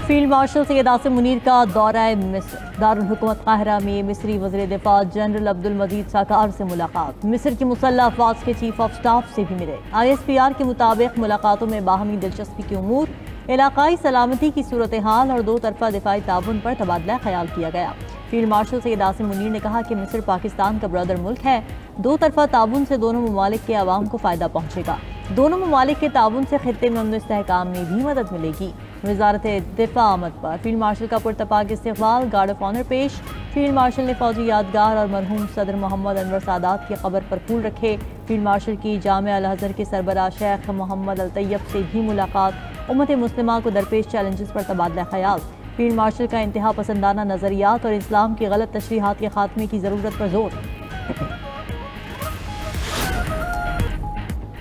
Field marshal Syed Asim Munir का दौरा मिस्र। दारुल हुकूमत काहिरा में मिस्री वज़ीर दिफा जनरल अब्दुल मजीद साकार से मुलाकात। मिस्र की मुसल्लह अफवाज के चीफ ऑफ स्टाफ से भी मिले। ISPR के मुताबिक मुलाकातों में बाहमी दिलचस्पी के उमूर, इलाकाई सलामती की सूरत हाल और दो तरफा दिफाई ताउन पर तबादला ख्याल किया गया। फील्ड मार्शल सैयद आसिम मुनीर ने कहा कि मिस्र पाकिस्तान का ब्रदर मुल्क है। दो तरफा ताउन से दोनों ममालिक के अवाम को फ़ायदा पहुँचेगा। दोनों ममालिक के ताउन से खित्ते में इस्तेहकाम में भी मदद मिलेगी। वजारत दिफा आमद पर फील्ड मार्शल का पुरतपाक इस्तकबाल, गार्ड ऑफ ऑनर पेश। फील्ड मार्शल ने फौजी यादगार और मरहूम सदर मोहम्मद अनवर सादात की कब्र पर फूल रखे। फील्ड मार्शल की जामिया अल अज़हर के सरबराह शेख मोहम्मद अल तैयब से भी मुलाकात। उम्मत मुस्लिमा को दरपेश चैलेंजेस पर तबादला ख्याल। फील्ड मार्शल का इंतहा पसंदाना नज़रियात और इस्लाम की गलत तशरीहात के खात्मे की ज़रूरत पर जोर।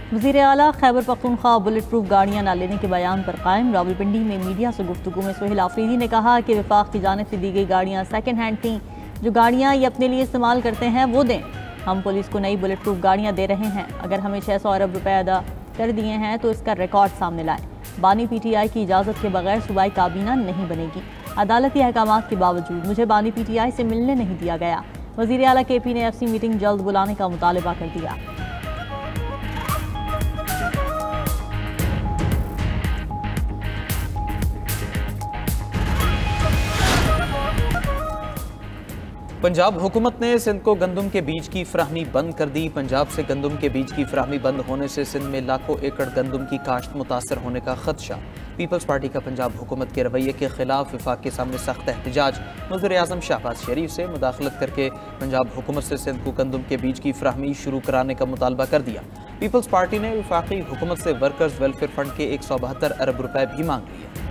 वज़ीर आला खैबर पख्तूनख्वा बुलेट प्रूफ गाड़ियाँ न लेने के बयान पर कायम। रावलपिंडी में मीडिया से गुफ्तगू में सोहेल आफरीदी ने कहा कि वफाक की जानिब से दी गई गाड़ियाँ सेकेंड हैंड थीं। जो गाड़ियाँ ये अपने लिए इस्तेमाल करते हैं वो दें। हम पुलिस को नई बुलेट प्रूफ गाड़ियाँ दे रहे हैं। अगर हमें 600 अरब रुपए अदा कर दिए हैं तो इसका रिकॉर्ड सामने लाएं। बानी PTI की इजाज़त के बगैर सूबाई काबीना नहीं बनेगी। अदालती अहकामात के बावजूद मुझे बानी PTI से मिलने नहीं दिया गया। वज़ीर आला KP ने FC मीटिंग जल्द बुलाने का मुतालबा कर दिया। पंजाब हुकूमत ने सिंध को गंदम के बीज की फराहमी बंद कर दी। पंजाब से गंदम के बीज की फराहमी बंद होने से सिंध में लाखों एकड़ गंदम की काश्त मुतासर होने का खदशा। पीपल्स पार्टी का पंजाब हुकूमत के रवैये के खिलाफ विफाक के सामने सख्त एहतजाज। वज़ीर आज़म शहबाज शरीफ से मुदाखलत करके पंजाब हुकूमत से सिंध को गंदम के बीज की फराहमी शुरू कराने का मुतालबा कर दिया। पीपल्स पार्टी ने विफाकी हुकूमत से वर्कर्स वेलफेयर फंड के 172 अरब रुपए भी मांग लिए।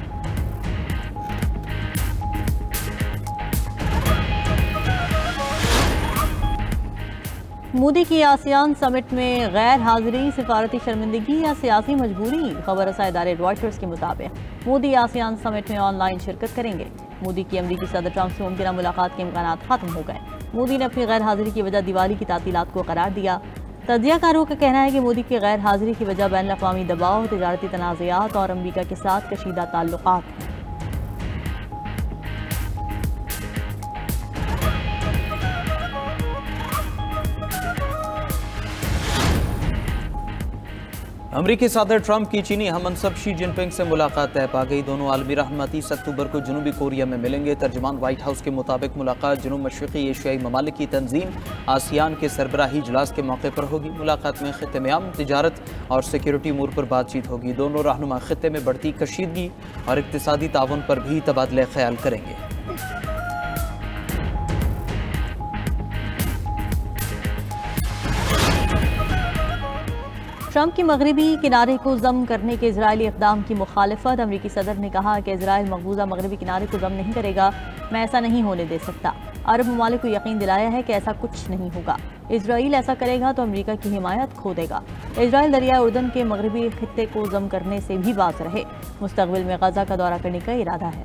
मोदी की आसियान समिट में गैर हाजिरी सिफारती शर्मिंदगी या सियासी मजबूरी। खबर रसा इदारे रॉयटर्स के मुताबिक मोदी आसियान समिट में ऑनलाइन शिरकत करेंगे। मोदी की अमरीकी सदर ट्रंप से मुमकिन मुलाकात के इम्कान खत्म हो गए। मोदी ने अपनी गैर हाजिरी की वजह दिवाली की तातीलात को करार दिया। तजियाकारों का कहना है कि मोदी की गैर हाजिरी की वजह बैन अवी दबाव, तजारती तनाज़ात और अमरीका के साथ कशीदा ताल्लुकात हैं। अमरीकी सदर ट्रंप की चीनी हममनसब शी जिनपिंग से मुलाकात तय पा गई। दोनों आलमी रहनुमा 30 अक्टूबर को जनूबी कोरिया में मिलेंगे। तर्जमान व्हाइट हाउस के मुताबिक मुलाकात जनूब मशरक़ी एशियाई ममालिक की तंजीम आसियान के सरबराही इजलास के मौके पर होगी। मुलाकात में खित्ते में अमन, तिजारत और सिक्योरिटी अमूर पर बातचीत होगी। दोनों रहनुमा खित्ते में बढ़ती कशीदगी और इक़्तिसादी ताउन पर भी तबादला ख्याल करेंगे। ट्रंप की मगरबी किनारे को जम करने के इजरायली इक़दाम की मुखालिफत। अमरीकी सदर ने कहा कि इजराइल मकबूजा मगरबी किनारे को जम नहीं करेगा। मैं ऐसा नहीं होने दे सकता। अरब ममालिक को यकीन दिलाया है कि ऐसा कुछ नहीं होगा। इजराइल ऐसा करेगा तो अमरीका की हिमायत खो देगा। इजराइल दरिया उर्दन के मगरबी खित्ते को जम करने से भी बाज रहे। मुस्तक़बिल में गजा का दौरा करने का इरादा है।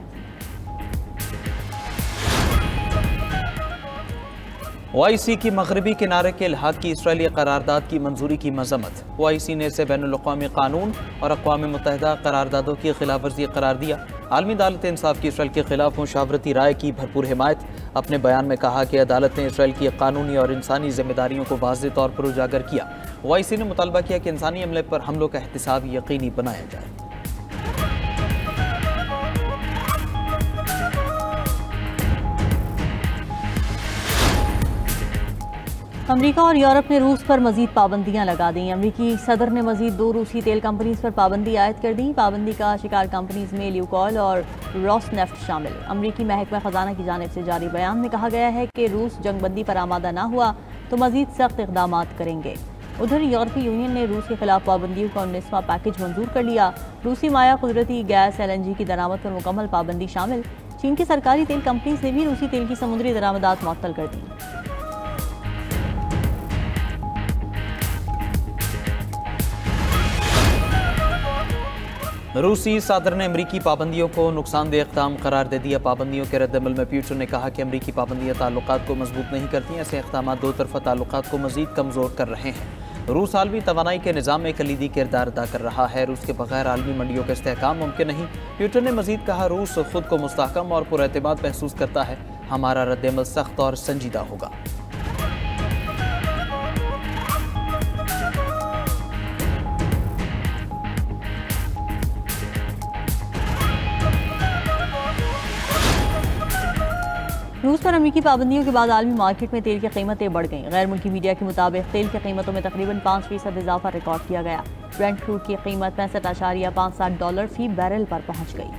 OIC की मगरबी किनारे के इल्हाक की इसराइली करारदाद की मंजूरी की मजम्मत। OIC ने इसे बैनुल-अक़वामी कानून और अक़वाम मुत्तहिदा करारदादों की खिलाफ वर्जी करार दिया। आलमी अदालत इंसाफ की इसराइल के खिलाफ मुशावरती राय की भरपूर हिमायत। अपने बयान में कहा कि अदालत ने इसराइल की कानूनी और इंसानी जिम्मेदारियों को वाज़ेह तौर पर उजागर किया। OIC ने मुतालबा किया कि इंसानी अमले पर हमलों का एहतिसाब यकीनी बनाया जाए। अमरीका और यूरोप ने रूस पर मजीद पाबंदियां लगा दी। अमरीकी सदर ने मजीद 2 रूसी तेल कंपनीज पर पाबंदी आयद कर दी। पाबंदी का शिकार कंपनीज में ल्यूकॉयल और रॉसनेफ्ट शामिल। अमरीकी महकमा खजाना की जानिब से जारी बयान में कहा गया है कि रूस जंगबंदी पर आमादा न हुआ तो मजीद सख्त इक़दाम करेंगे। उधर यूरोपीय यूनियन ने रूस के खिलाफ पाबंदियों का 19वां पैकेज मंजूर कर लिया। रूसी माया कुदरती गैस LNG की दरामद पर मुकम्मल पाबंदी शामिल। चीन की सरकारी तेल कंपनीज ने भी रूसी तेल की समुद्री दरामदात मुअत्तल कर दी। रूसी सदर ने अमरीकी पाबंदियों को नुकसानदेह इक़दाम करार दे दिया। पाबंदियों के रद्दअमल में प्यूटन ने कहा कि अमरीकी पाबंदियाँ ताल्लुकात को मजबूत नहीं करती। ऐसे इक़दाम दो तरफा ताल्लुकात को मजीद कमज़ोर कर रहे हैं। रूस आलमी तवानाई के निज़ाम में कलीदी किरदार अदा कर रहा है। रूस के बगैर आलमी मंडियों का इस्तेहकाम मुमकिन नहीं। प्यूटिन ने मजीद कहा, रूस खुद को मुस्तहकम और पुरएतमाद महसूस करता है। हमारा रद्देअमल सख्त और संजीदा होगा। रूस पर अमेरिकी पाबंदियों के बाद आलमी मार्केट में तेल की कीमतें बढ़ गईं। गैर मुल्की मीडिया के मुताबिक तेल की कीमतों में तकरीबन 5% इजाफा रिकॉर्ड किया गया। ब्रेंट क्रूड की कीमत $65.57 फी बैरल पर पहुंच गई।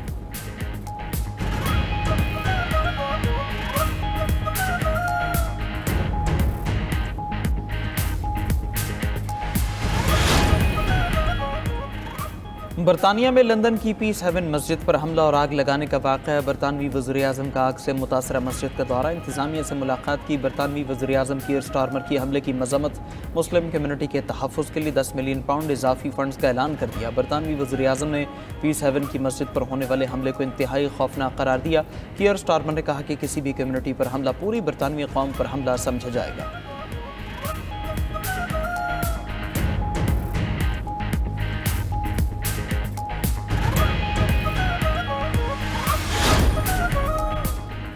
बरतानिया में लंदन की पीस हेवन मस्जिद पर हमला और आग लगाने का वाक़या। बरतानवी वज़ीर-ए-आज़म का आग से मुतासरा मस्जिद का दौरा। इंतज़ामिया से मुलाकात की। बरतानवी वज़ीर-ए-आज़म कीयर स्टारमर की हमले की मज़म्मत। मुस्लिम कम्युनिटी के तहफ़्फ़ुज़ के लिए 10 मिलियन पाउंड इजाफी फ़ंड्स का ऐलान कर दिया। बरतानवी वज़ीर-ए-आज़म ने पीस हेवन की मस्जिद पर होने वाले हमले को इंतहाई खौफनाक करार दिया। कीयर स्टारमर ने कहा कि किसी भी कम्युनिटी पर हमला पूरी बरतानवी कौम पर हमला समझा जाएगा।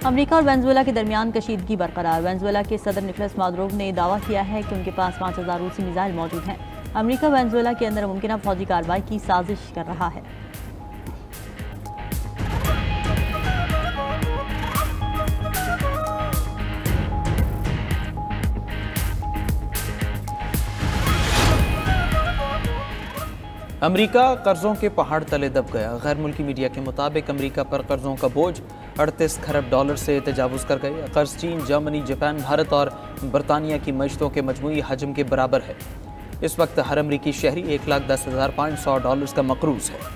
अमेरिका और वेनेजुएला के दरमियान कशीदगी बरकरार। वेनेजुएला के सदर निकोलस मादुरो ने दावा किया है कि उनके पास 5000 रूसी मिसाइल मौजूद हैं। अमेरिका वेनेजुएला के अंदर मुमकिन फौजी कार्रवाई की साजिश कर रहा है। अमेरिका कर्जों के पहाड़ तले दब गया। गैर मुल्की मीडिया के मुताबिक अमेरिका पर कर्जों का बोझ 38 खरब डॉलर से तजावुज़ कर गए। कर्ज चीन, जर्मनी, जापान, भारत और बरतानिया की मईशतों के मजमूई हजम के बराबर है। इस वक्त हर अमरीकी शहरी $1,10,500 का मकरूज है।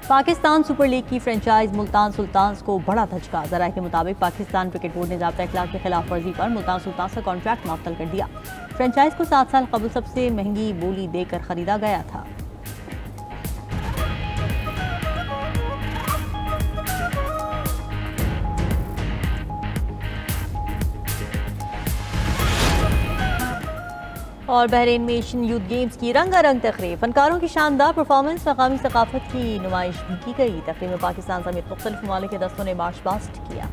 पाकिस्तान सुपर लीग की फ्रेंचाइज मुल्तान सुल्तान्स को बड़ा धचका। ज़राए के मुताबिक पाकिस्तान क्रिकेट बोर्ड ने ज़ाब्ता अखलाक की खिलाफ वर्जी पर मुल्तान सुल्तान्स का कॉन्ट्रैक्ट मुअत्तल कर दिया। फ्रेंचाइज को 7 साल कबल सबसे महंगी बोली देकर खरीदा गया था। और बहरीन में एशियन यूथ गेम्स की रंगारंग तकरीब। फनकारों की शानदार परफॉर्मेंस, मकामी सकाफत की नुमाइश भी की गई। तकरीब में पाकिस्तान समेत मुख्तलिफ ममालिक के दस्तों ने मार्च पास्ट किया।